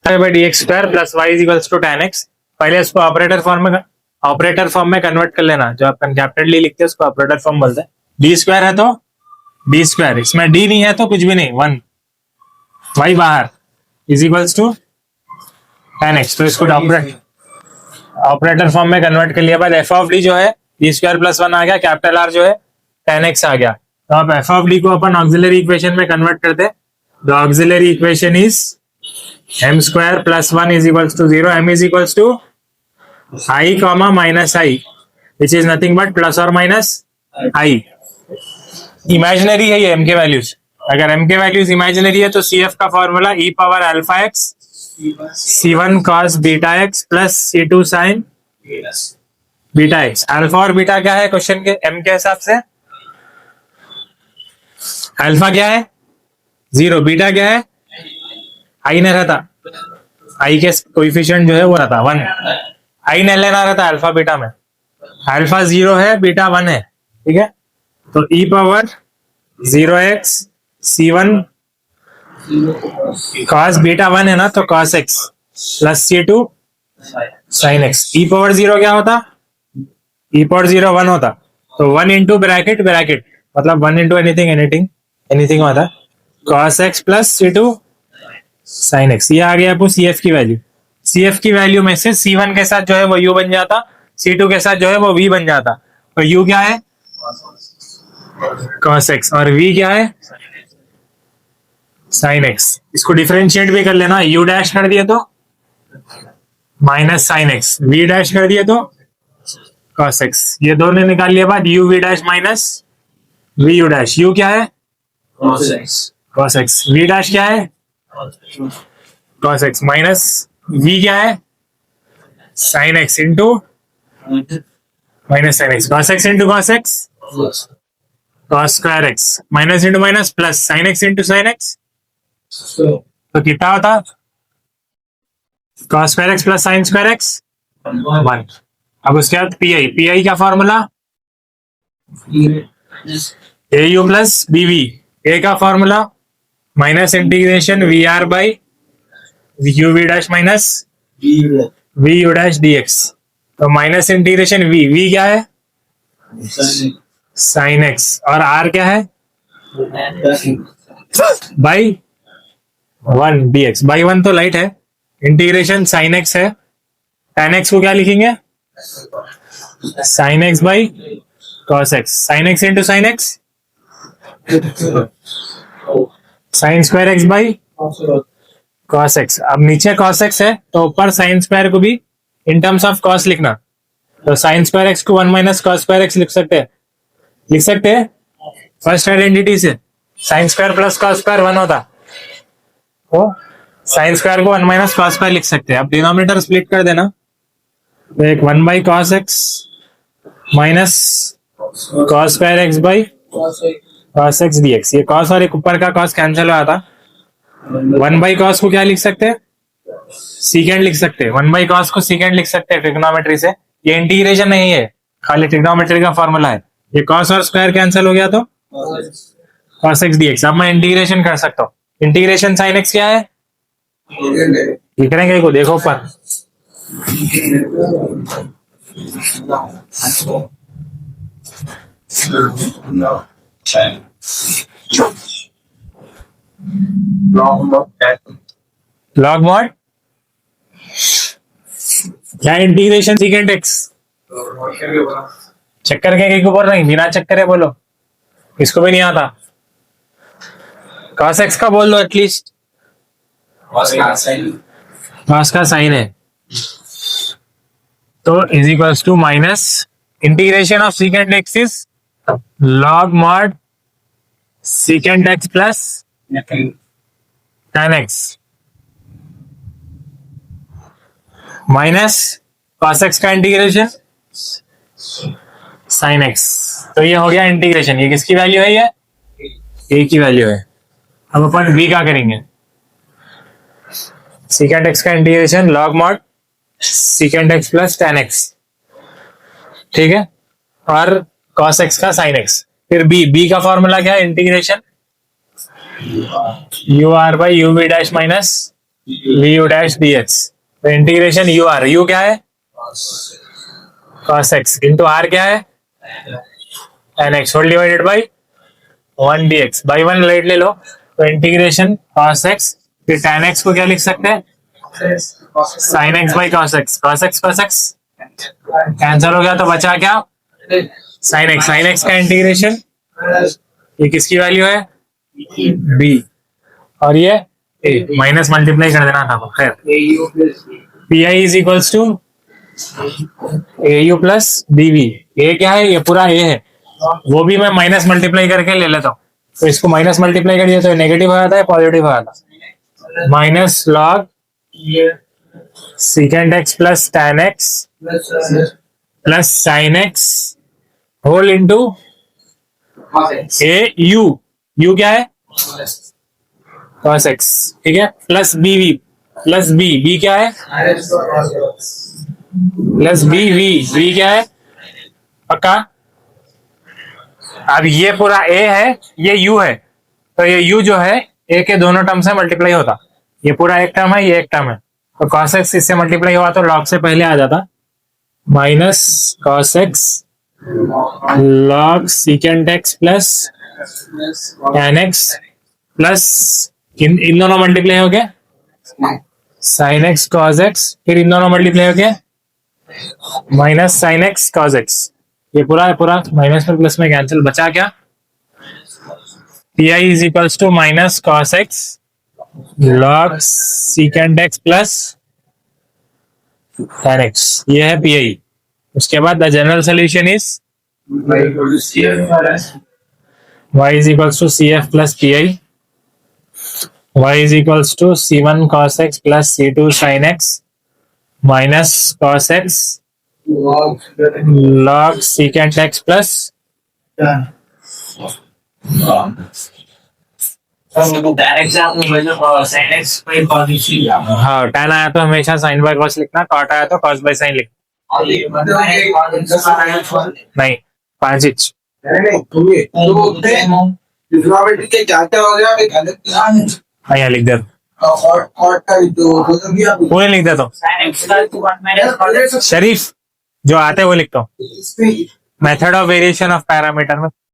dx square plus y is equals to tan x। पहले इसको operator form में convert कर लेना, जो अपन कैपिटल डी लिखते हैं उसको ऑपरेटर फॉर्म बोलते हैं। डी स्क्वायर है तो डी स्क्वायर, इसमें डी नहीं है तो कुछ भी नहीं, 1 y बाहर is equals to tan x। तो इसको ऑपरेटर फॉर्म में कन्वर्ट कर लिया बाद एफ ऑफ डी जो है डी स्क्वायर प्लस 1 आ गया, कैपिटल आर जो है tan x आ गया। तो अब एफ ऑफ डी को अपन ऑक्सिलरी इक्वेशन में कन्वर्ट करते, the auxiliary equation is m square plus 1 is equals to 0, m is equals to i comma minus i which is nothing but plus और minus i। Imaginary है ये m के values, अगर m के values imaginary है तो cf का formula e power alpha x c1 cos beta x plus c2 sin beta x। Alpha और बीटा क्या है क्वेश्चन के m के हिसाब से? अल्फा क्या है 0, बीटा क्या है आई नहीं रहता, आई के कोएफिशिएंट जो है वो रहता 1, आई नहीं लेना रहता अल्फा बीटा में। अल्फा 0 है, बीटा 1 है, ठीक है। तो e power 0x c1 cos beta 1 है ना, तो cos x plus c2 sin x। e power 0 क्या होता? e पावर 0 1 होता, तो 1 इंटू ब्रैकेट मतलब 1 इंटू एनीथिंग होता, cos x plus c2 sin x। ये आ गया आपको CF की वैल्यू। CF की वैल्यू में से C1 के साथ जो है वो U बन जाता, C2 के साथ जो है वो V बन जाता। तो U क्या है cos x और V क्या है sin x। इसको डिफरेंशिएट भी कर लेना, U डैश कर दिए तो minus sin x, V dash कर दिए तो cos x। ये दोनों निकाल लिया बाद U V dash minus V U dash. U क्या है cos x, V डैश क्या है cos x माइनस v क्या है sin x into minus sin x, cos x into cos x cos square x minus into minus plus sin x into sin x। तो कितना होता cos square x plus sin square x 1। अब उसके बाद P का formula au plus bv, a का formula minus integration v r by u v dash minus v u dash d x. तो minus integration v क्या है sine x और are क्या है बाई 1 डी एक्स। बाई 1 तो light है, integration sine x है, tan एक्स को क्या लिखेंगे sine x by cos x, sine x into sine x sine square x by cos x. अब नीचे कॉस एक्स है तो ऊपर साइन स्क्वायर को भी इन टर्म्स ऑफ कॉस लिखना, तो साइन स्क्वायर एक्स को 1 माइनस कॉस स्क्वायर एक्स लिख सकते हैं फर्स्ट आइडेंटिटी से। Sine square plus cos square 1 होता, तो साइन स्क्वायर को 1 माइनस कॉस स्क्वायर लिख सकते हैं। अब डिनोमिनेटर स्प्लिट कर देना, तो एक 1 by cos x minus cos square x by cos x dx। ये cos और एक ऊपर का cos कैंसिल हुआ था। 1 बाई cos को क्या लिख सकते हैं सीकेंड लिख सकते हैं, 1 बाई cos को सीकेंड लिख सकते हैं ट्रिग्नोमेट्री से। ये इंटीग्रेशन नहीं है, खाली ट्रिग्नोमेट्री का फॉर्मूला है। ये cos और स्क्वायर कैंसिल हो गया तो cos x dx। अब मैं इंटीग्रेशन कर सकता हूँ, इंटीग्रेशन sin x क्या है लिख रहे हैं, को देखो पर लॉग मॉड क्या इंटीग्रेशन सीकेंट एक्स। चक्कर के को बोल रहे हैं, बिना चक्कर है बोलो, इसको भी नहीं आता। cos x का बोल दो एटलीस्ट, cos का साइन है तो is equals to minus integration of secant x is log mod secant x plus tan x minus cos x का इंटीग्रेशन sin x। तो ये हो गया इंटीग्रेशन। ये किसकी वैल्यू है, ये a की वैल्यू है। अब अपन v का करेंगे, secant x का integration log mod secant x plus tan x, ठीक है, और cos x का sin x। फिर b का फॉर्मूला क्या है integration u r by u v dash minus v u dash d x. तो इंटीग्रेशन यू आर, यू क्या है cos x इंटू आर क्या है n x whole divided by 1 dx by 1 ले लो। तो इंटीग्रेशन cos x, फिर tan x को क्या लिख सकते हैं sin x by cos x। cos x cancel हो गया तो बचा क्या sin x का इंटीग्रेशन, ये किसकी वैल्यू है b और ये a, माइनस मल्टीप्लाई कर देना था। खैर P I is equals to A U plus B V. A क्या है, ये पूरा ए है, वो भी मैं माइनस मल्टीप्लाई करके ले लेता हूँ। तो इसको माइनस मल्टीप्लाई करिए तो नेगेटिव आ जाता है, पॉजिटिव आ जाता है। Minus log secant x plus tan x plus sine x whole into a u, u क्या है cos x, ठीक है, plus B v plus b, b क्या है प्लस बी वी, वी क्या है पक्का। अब ये पूरा a है, ये u है, तो ये u जो है a के दोनों टर्म से मल्टीप्लाई होता। ये पूरा एक टर्म है, ये एक टर्म है, तो cos x इससे मल्टीप्लाई हुआ तो log से पहले आ जाता, minus cos x log secant x plus tan x plus इन दोनों मल्टीप्लाई हो गया sin x cos x, फिर इन दोनों मल्टीप्लाई हो गया minus sin x cos x। ये पूरा माइनस में प्लस में कैंसिल, बचा क्या P I is equals to minus cos x log secant x plus tan x, ये है पी आई। उसके बाद the general solution is y is equals to cf plus pi, y is equals to c1 cos x plus c2 sin x minus cos x log secant x plus हाँ tan आया तो हमेशा sin bye cos लिखना, cot आया तो cos bye sin लिखना। नहीं 5 inch यहाँ लिख दे, पूरे लिख देता हूँ शरीफ, जो आते हैं वो लिखता हूँ। Method of variation of parameter में